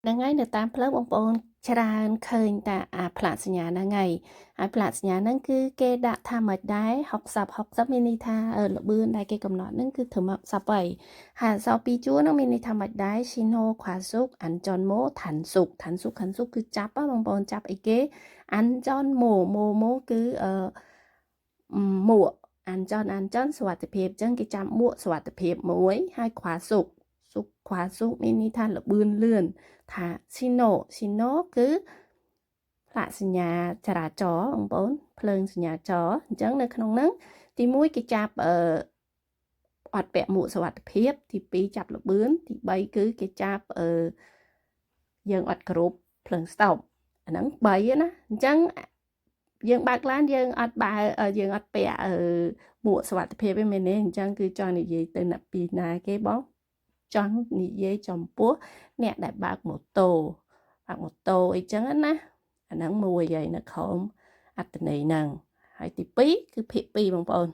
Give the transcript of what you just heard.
đang ngay được tam lớp ông bồn tràn khơi taផ្លាកសញ្ញាហ្នឹងហើយហើយផ្លាកសញ្ញាហ្នឹងគឺគេដាក់ថាមិនដែរ60មានន័យថាលបឿនដែលគេកំណត់ហ្នឹងគឺធ្វើមកសាប់ហើយហើយអក្សរពីរជួរហ្នឹងមានន័យថាមិនដែរស៊ីណូខ្វាសុកអាន់ចនម៉ូឋានសុកគឺចាប់បងប្អូនចាប់អីគេអាន់ចនម៉ូគឺមួកអាន់ចនសុវត្ថិភាពអញ្ចឹងគេចាប់មួកសុវត្ថិភាពមួយហើយខ្វាសុកមានន័យថាលបឿនលឿនថាស៊ីណូគឺផ្លាកសញ្ញាចរាចរណ៍បងប្អូនភ្លើងសញ្ញាចរអញ្ចឹងនៅក្នុងហ្នឹងទី1គេចាប់អត់ពាក់មួកសុវត្ថិភាពទី2ចាប់លបឿនទី3គឺគេចាប់យើងអត់គ្រប់ភ្លើងស្តុបអាហ្នឹង3ណាអញ្ចឹងយើងបើកឡានយើងអត់ពាក់មួកសុវត្ថិភាពឯមែនទេអញ្ចឹងគឺចង់និយាយទៅអ្នកពីណាគេបងចង់និយាយចំពោះអ្នកដែលបើកម៉ូតូអីចឹងណាអាហ្នឹងមួយហើយនៅក្រោមអត្ថន័យហ្នឹងហើយទី2គឺភាគ2បងប្អូន